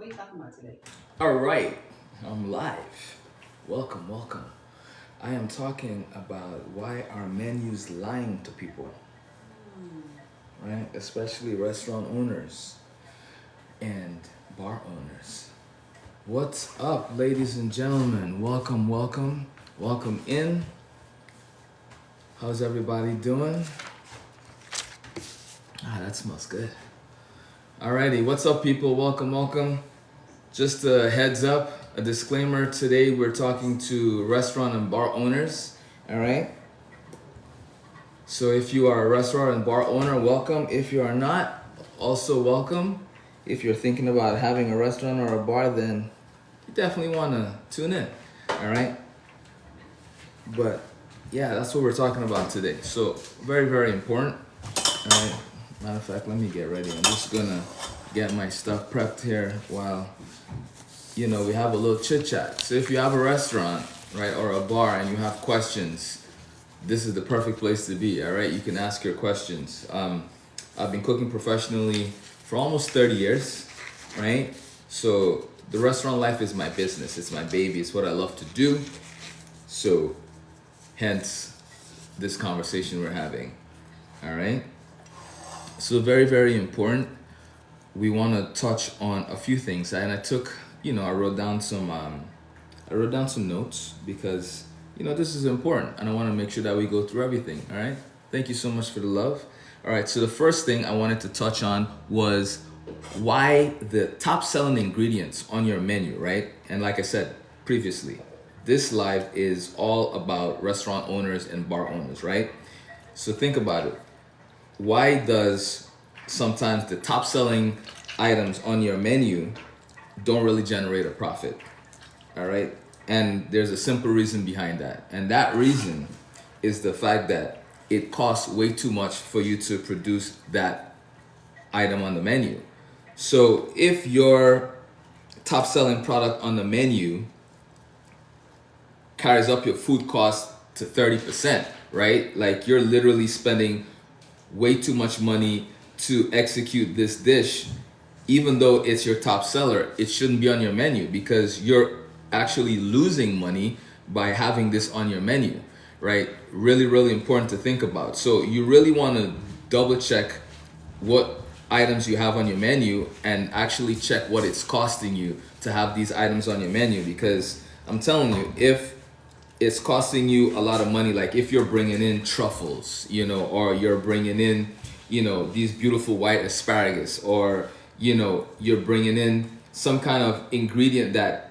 you talking about today? All right, I'm live. Welcome, welcome. I am talking about why are menus lying to people, right? Especially restaurant owners and bar owners. What's up, ladies and gentlemen? Welcome, welcome, welcome in. How's everybody doing? That smells good. Alrighty, what's up, people? Welcome, welcome. Just a heads up, a disclaimer. Today we're talking to restaurant and bar owners. All right. So if you are a restaurant and bar owner, welcome. If you are not, also welcome. If you're thinking about having a restaurant or a bar, then you definitely want to tune in. All right. But yeah, that's what we're talking about today. So very, very important. All right. Matter of fact, let me get ready. I'm just gonna get my stuff prepped here while we have a little chit chat. So if you have a restaurant, right, or a bar and you have questions, this is the perfect place to be. All right, you can ask your questions. I've been cooking professionally for almost 30 years, right? So the restaurant life is my business. It's my baby. It's what I love to do. So hence this conversation we're having. All right. So very, very important. We want to touch on a few things, and I wrote down some notes because this is important, and I want to make sure that we go through everything. All right. Thank you so much for the love. All right. So the first thing I wanted to touch on was why the top selling ingredients on your menu, right? And like I said previously, this live is all about restaurant owners and bar owners, right? So think about it. Why does sometimes the top selling items on your menu don't really generate a profit? All right. And there's a simple reason behind that. And that reason is the fact that it costs way too much for you to produce that item on the menu. So if your top selling product on the menu carries up your food cost to 30%, right? Like you're literally spending way too much money to execute this dish. Even though it's your top seller, it shouldn't be on your menu because you're actually losing money by having this on your menu, right? Really, really important to think about. So you really want to double check what items you have on your menu and actually check what it's costing you to have these items on your menu, because I'm telling you, if it's costing you a lot of money, like if you're bringing in truffles, or you're bringing in, these beautiful white asparagus, or, you're bringing in some kind of ingredient that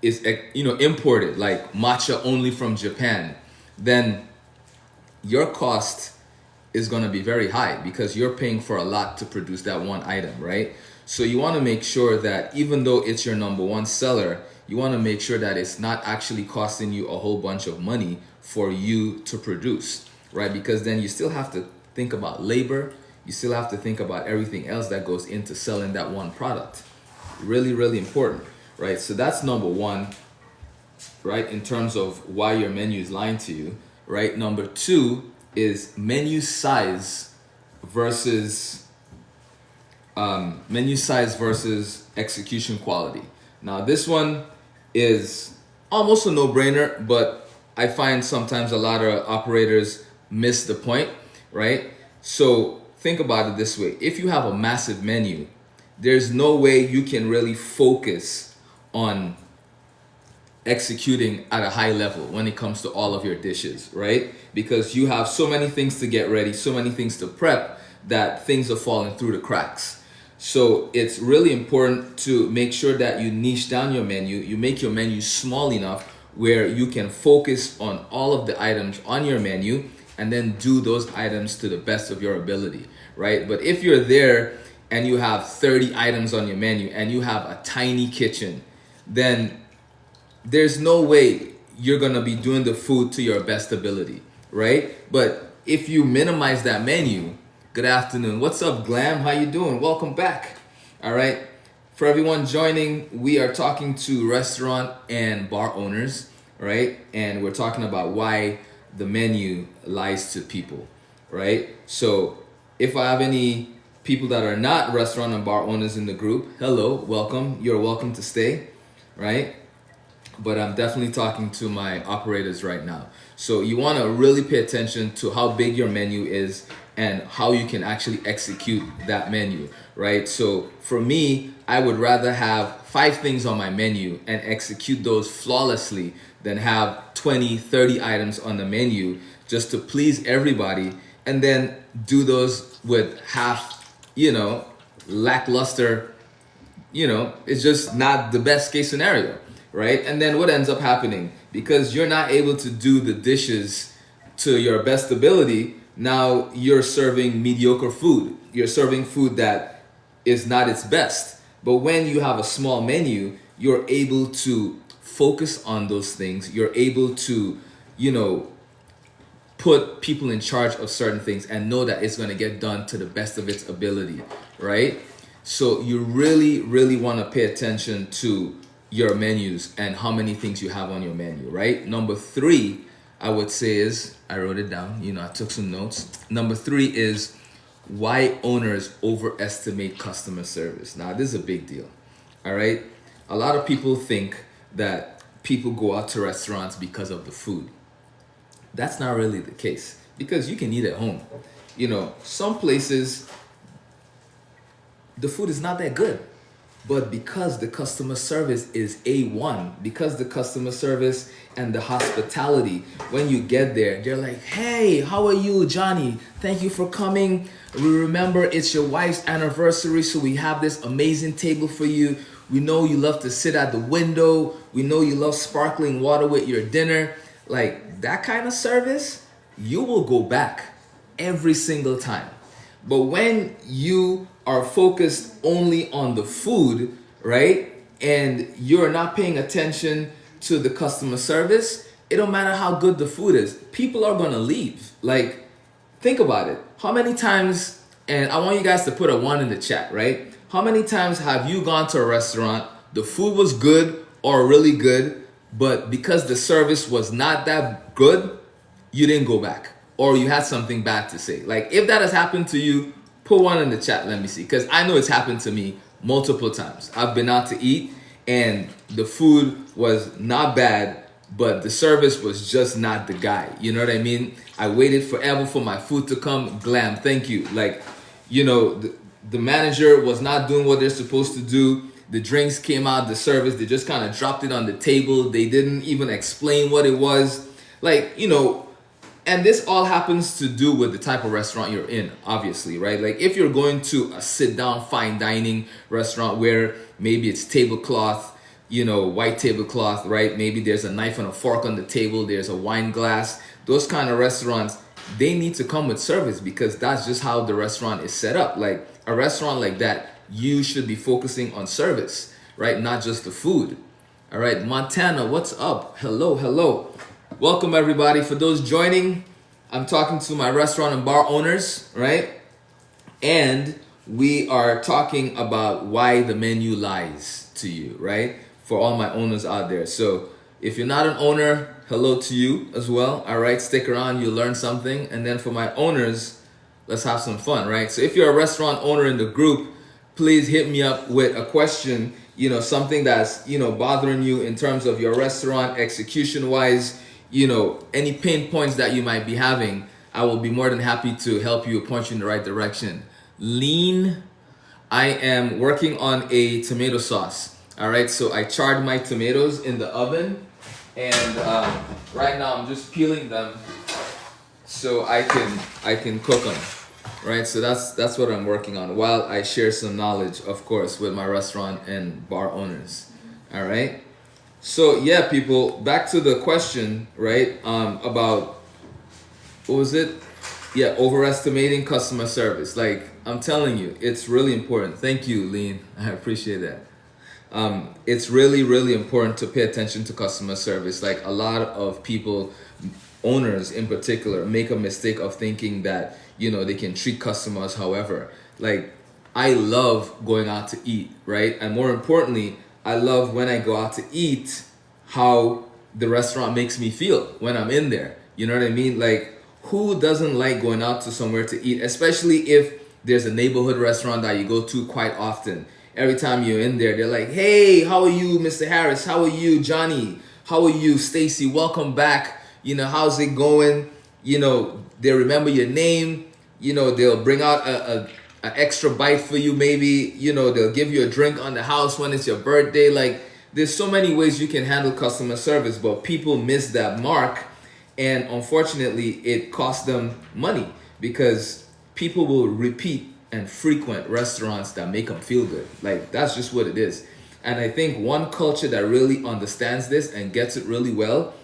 is, imported, like matcha only from Japan, then your cost is going to be very high because you're paying for a lot to produce that one item, right? So you want to make sure that even though it's your number one seller, you want to make sure that it's not actually costing you a whole bunch of money for you to produce, right? Because then you still have to think about labor. You still have to think about everything else that goes into selling that one product. Really, really important, right? So that's number one, right? In terms of why your menu is lying to you, right? Number two is versus menu size versus execution quality. Now this one is almost a no-brainer, but I find sometimes a lot of operators miss the point, right? So think about it this way. If you have a massive menu, there's no way you can really focus on executing at a high level when it comes to all of your dishes, right? Because you have so many things to get ready, so many things to prep, that things are falling through the cracks. So it's really important to make sure that you niche down your menu, you make your menu small enough where you can focus on all of the items on your menu and then do those items to the best of your ability, right? But if you're there and you have 30 items on your menu and you have a tiny kitchen, then there's no way you're gonna be doing the food to your best ability, right? But if you minimize that menu, good afternoon. What's up, Glam? How you doing? Welcome back. All right. For everyone joining, we are talking to restaurant and bar owners, right? And we're talking about why the menu lies to people, right? So if I have any People that are not restaurant and bar owners in the group, hello, welcome. You're welcome to stay, right? But I'm definitely talking to my operators right now. So you want to really pay attention to how big your menu is and how you can actually execute that menu, right? So for me, I would rather have 5 things on my menu and execute those flawlessly than have 20, 30 items on the menu just to please everybody and then do those with half, lackluster, it's just not the best case scenario, right? And then what ends up happening, because you're not able to do the dishes to your best ability, now you're serving mediocre food. You're serving food that is not its best. But when you have a small menu, you're able to focus on those things. You're able to, put people in charge of certain things and know that it's going to get done to the best of its ability, right? So you really, really want to pay attention to your menus and how many things you have on your menu, right? Number 3, I would say is, I wrote it down, I took some notes. Number 3 is why owners overestimate customer service. Now, this is a big deal, all right? A lot of people think that people go out to restaurants because of the food. That's not really the case, because you can eat at home. Some places, the food is not that good. But because the customer service is A1, because the customer service and the hospitality, when you get there, they're like, hey, how are you, Johnny? Thank you for coming. We remember it's your wife's anniversary, so we have this amazing table for you. We know you love to sit at the window. We know you love sparkling water with your dinner. Like that kind of service, you will go back every single time. But when you are focused only on the food, right, and you're not paying attention to the customer service, it don't matter how good the food is. People are gonna leave. Like, think about it. How many times, and I want you guys to put a 1 in the chat, right? How many times have you gone to a restaurant, the food was good or really good, but because the service was not that good, you didn't go back, or you had something bad to say? Like, if that has happened to you, put 1 in the chat, let me see, because I know it's happened to me multiple times. I've been out to eat and the food was not bad, but the service was just not the guy. You know what I mean? I waited forever for my food to come. Glam, thank you. Like, the manager was not doing what they're supposed to do. The drinks came out, the service, they just kind of dropped it on the table. They didn't even explain what it was. Like, and this all happens to do with the type of restaurant you're in, obviously, right? Like, if you're going to a sit-down fine dining restaurant where maybe it's tablecloth, white tablecloth, right? Maybe there's a knife and a fork on the table, there's a wine glass. Those kind of restaurants, they need to come with service, because that's just how the restaurant is set up. Like, a restaurant like that, you should be focusing on service, right? Not just the food. All right, Montana, what's up? Hello, hello. Welcome, everybody. For those joining, I'm talking to my restaurant and bar owners, right? And we are talking about why the menu lies to you, right? For all my owners out there. So if you're not an owner, hello to you as well. All right, stick around, you'll learn something. And then for my owners, let's have some fun, right? So if you're a restaurant owner in the group, please hit me up with a question, something that's, bothering you in terms of your restaurant execution wise, any pain points that you might be having. I will be more than happy to help you, point you in the right direction. Lean, I am working on a tomato sauce. All right, so I charred my tomatoes in the oven, and right now I'm just peeling them so I can cook them. Right, so that's what I'm working on, while I share some knowledge, of course, with my restaurant and bar owners. All right, so yeah, people, back to the question, right? About, what was it? Yeah, overestimating customer service. Like, I'm telling you, it's really important. Thank you, Lean. I appreciate that. It's really, really important to pay attention to customer service. Like, a lot of people, owners in particular, make a mistake of thinking that they can treat customers however. Like, I love going out to eat, right? And more importantly, I love when I go out to eat how the restaurant makes me feel when I'm in there. You know what I mean? Like, who doesn't like going out to somewhere to eat, especially if there's a neighborhood restaurant that you go to quite often. Every time you're in there, they're like, hey, how are you, Mr. Harris? How are you, Johnny? How are you, Stacy? Welcome back. How's it going? They remember your name. They'll bring out a extra bite for you, maybe. They'll give you a drink on the house when it's your birthday. Like, there's so many ways you can handle customer service, but people miss that mark. And unfortunately, it costs them money because people will repeat and frequent restaurants that make them feel good. Like, that's just what it is. And I think one culture that really understands this and gets it really well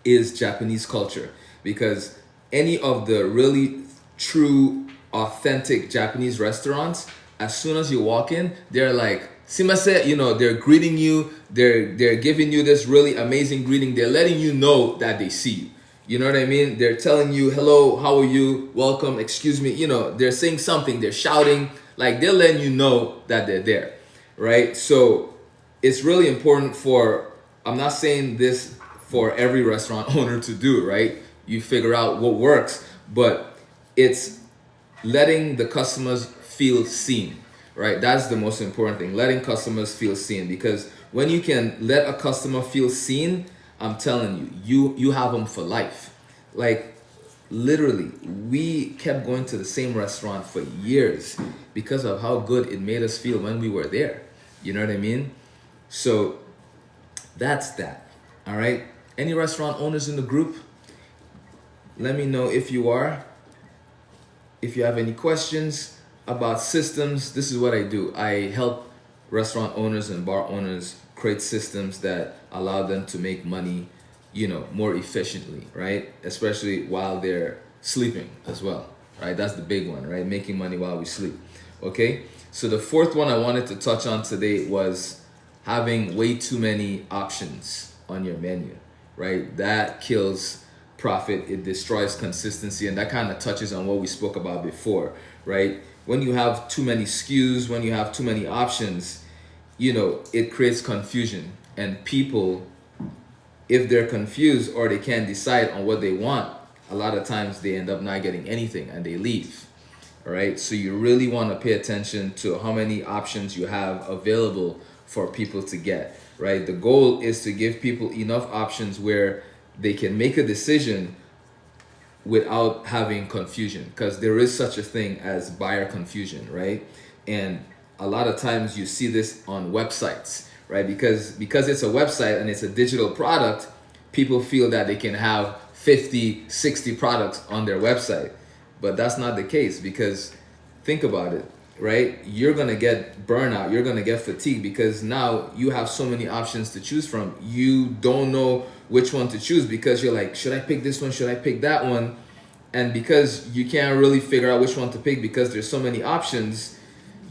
is Japanese culture, because any of the really true, authentic Japanese restaurants, as soon as you walk in, they're like, "Sumimasen," they're greeting you, they're giving you this really amazing greeting, they're letting you know that they see you. You know what I mean? They're telling you, hello, how are you? Welcome, excuse me. They're saying something, they're shouting, like they're letting you know that they're there, right? So it's really important I'm not saying this for every restaurant owner to do, right? You figure out what works, but it's letting the customers feel seen, right? That's the most important thing, letting customers feel seen, because when you can let a customer feel seen, I'm telling you have them for life. Like, literally, we kept going to the same restaurant for years because of how good it made us feel when we were there. You know what I mean? So that's that. All right. Any restaurant owners in the group? Let me know if you are. If you have any questions about systems, this is what I do. I help restaurant owners and bar owners create systems that allow them to make money, more efficiently, right? Especially while they're sleeping as well, right? That's the big one, right? Making money while we sleep. Okay. So the fourth one I wanted to touch on today was having way too many options on your menu, right? That kills profit. It destroys consistency, and that kind of touches on what we spoke about before, right? When you have too many SKUs, when you have too many options, it creates confusion, and people, if they're confused or they can't decide on what they want, a lot of times they end up not getting anything and they leave. All right. So you really want to pay attention to how many options you have available for people to get, right? The goal is to give people enough options where they can make a decision without having confusion, because there is such a thing as buyer confusion, right? And a lot of times you see this on websites, right? Because it's a website and it's a digital product, people feel that they can have 50, 60 products on their website. But that's not the case, because think about it, right? You're going to get burnout. You're going to get fatigued because now you have so many options to choose from. You don't know which one to choose because you're like, should I pick this one? Should I pick that one? And because you can't really figure out which one to pick because there's so many options,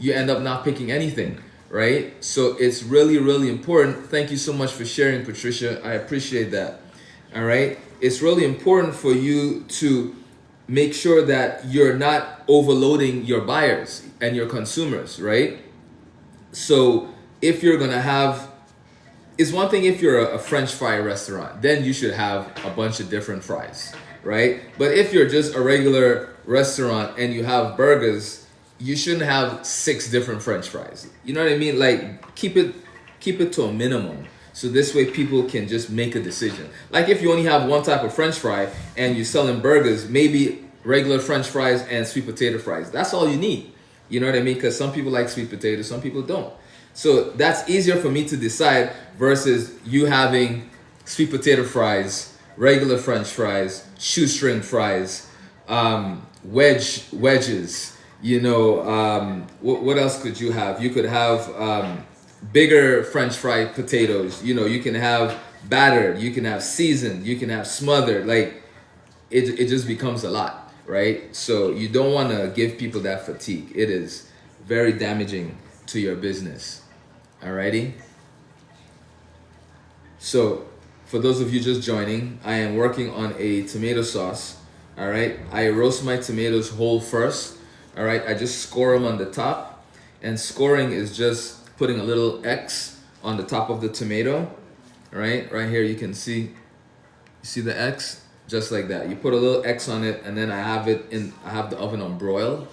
you end up not picking anything, right? So it's really, really important. Thank you so much for sharing, Patricia. I appreciate that. All right. It's really important for you to make sure that you're not overloading your buyers and your consumers, right? So if you're going to have, it's one thing if you're a French fry restaurant, then you should have a bunch of different fries, right? But if you're just a regular restaurant and you have burgers, you shouldn't have 6 different French fries. You know what I mean? Like, keep it to a minimum. So this way people can just make a decision. Like if you only have one type of French fry and you're selling burgers, maybe regular French fries and sweet potato fries. That's all you need. You know what I mean? Because some people like sweet potatoes, some people don't. So that's easier for me to decide versus you having sweet potato fries, regular French fries, shoestring fries, wedges. What else could you have? You could have bigger French fried potatoes. You can have battered, you can have seasoned, you can have smothered. Like it just becomes a lot, right? So you don't want to give people that fatigue. It is very damaging to your business. Alrighty. So for those of you just joining, I am working on a tomato sauce. All right. I roast my tomatoes whole first. All right. I just score them on the top, and scoring is just putting a little X on the top of the tomato. All right. Right here, you can see, you see the X, just like that. You put a little X on it, and then I have the oven on broil.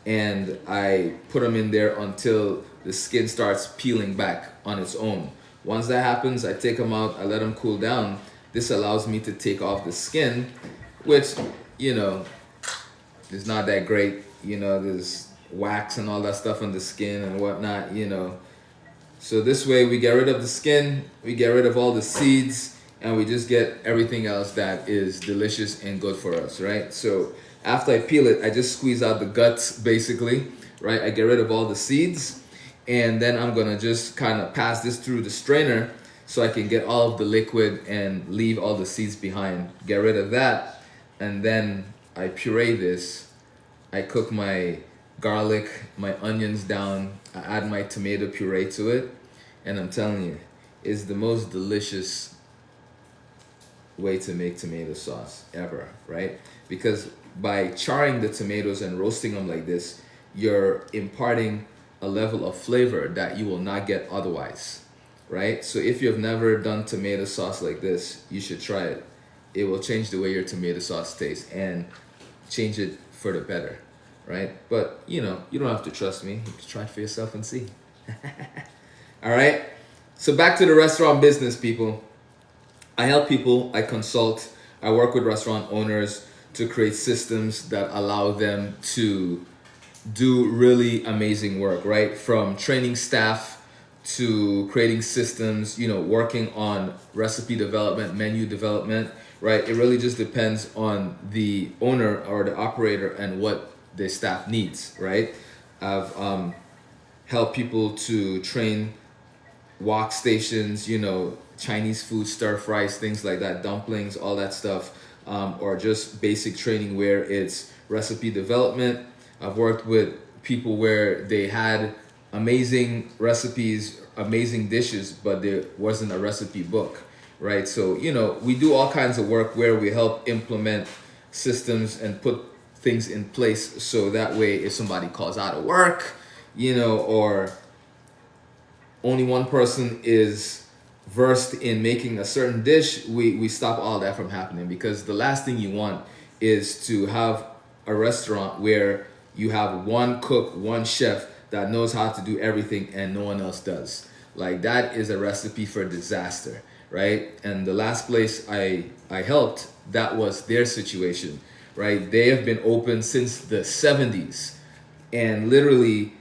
and I put them in there until the skin starts peeling back on its own. Once that happens, I take them out, I let them cool down. This allows me to take off the skin, which, you know, is not that great. You know, there's wax and all that stuff on the skin and whatnot, you know. So this way we get rid of the skin, we get rid of all the seeds, and we just get everything else that is delicious and good for us, right? So after I peel it, I just squeeze out the guts, basically, right? I get rid of all the seeds, and then I'm gonna just kind of pass this through the strainer so I can get all of the liquid and leave all the seeds behind. Get rid of that, and then I puree this. I cook my garlic, my onions down, I add my tomato puree to it, and I'm telling you, it's the most delicious way to make tomato sauce ever, right? Because by charring the tomatoes and roasting them like this, you're imparting a level of flavor that you will not get otherwise, right? So if you've never done tomato sauce like this, you should try it. It will change the way your tomato sauce tastes and change it for the better, right? But you know, you don't have to trust me. You can try it for yourself and see. All right, so back to the restaurant business, people. I help people, I consult, I work with restaurant owners to create systems that allow them to do really amazing work, right? From training staff to creating systems, you know, working on recipe development, menu development, right? It really just depends on the owner or the operator and what their staff needs, right? I've helped people to train wok stations, you know, Chinese food, stir fries, things like that, dumplings, all that stuff, or just basic training where it's recipe development. I've worked with people where they had amazing recipes, amazing dishes, but there wasn't a recipe book, right? So, you know, we do all kinds of work where we help implement systems and put things in place so that way if somebody calls out of work, you know, or only one person is versed in making a certain dish, we stop all that from happening, because the last thing you want is to have a restaurant where you have one cook, one chef that knows how to do everything and no one else does. Like, that is a recipe for disaster, right? And the last place I helped, that was their situation, right? They have been open since the 70s, and literally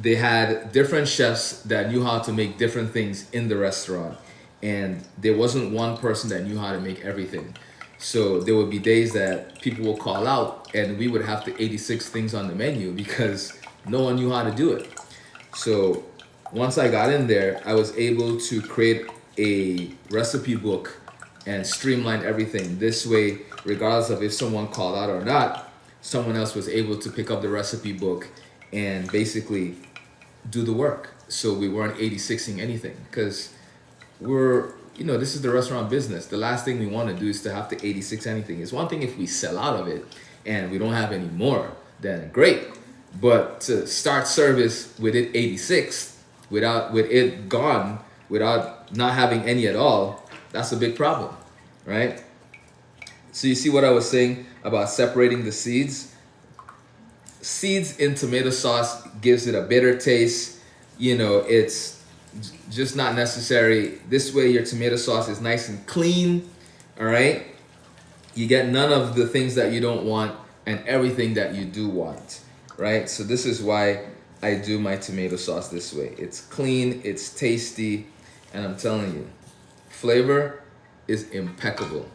they had different chefs that knew how to make different things in the restaurant, and there wasn't one person that knew how to make everything. So there would be days that people will call out and we would have the 86 things on the menu because no one knew how to do it. So once I got in there, I was able to create a recipe book and streamline everything. This way, regardless of if someone called out or not, someone else was able to pick up the recipe book and basically do the work. So we weren't 86ing anything, because you know, this is the restaurant business. The last thing we want to do is to have to 86 anything. It's one thing if we sell out of it and we don't have any more, then great. But to start service with it 86, with it gone, without not having any at all, that's a big problem, right? So you see what I was saying about separating the seeds? Seeds in tomato sauce gives it a bitter taste. You know, it's just not necessary. This way your tomato sauce is nice and clean, all right? You get none of the things that you don't want and everything that you do want, right? So this is why I do my tomato sauce this way. It's clean, it's tasty, and I'm telling you, flavor is impeccable,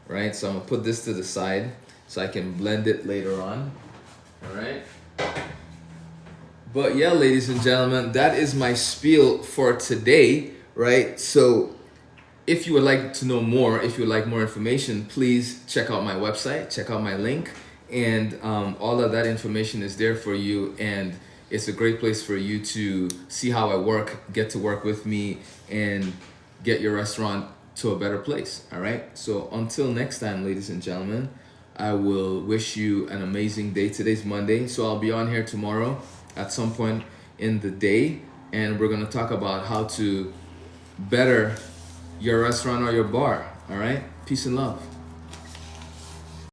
right? So I'm gonna put this to the side so I can blend it later on, all right? But yeah, ladies and gentlemen, that is my spiel for today, right? So if you would like to know more, if you would like more information, please check out my website, check out my link, and all of that information is there for you. And it's a great place for you to see how I work, get to work with me, and get your restaurant to a better place, all right? So until next time, ladies and gentlemen, I will wish you an amazing day. Today's Monday, so I'll be on here tomorrow at some point in the day, and we're gonna talk about how to better your restaurant or your bar, all right? Peace and love.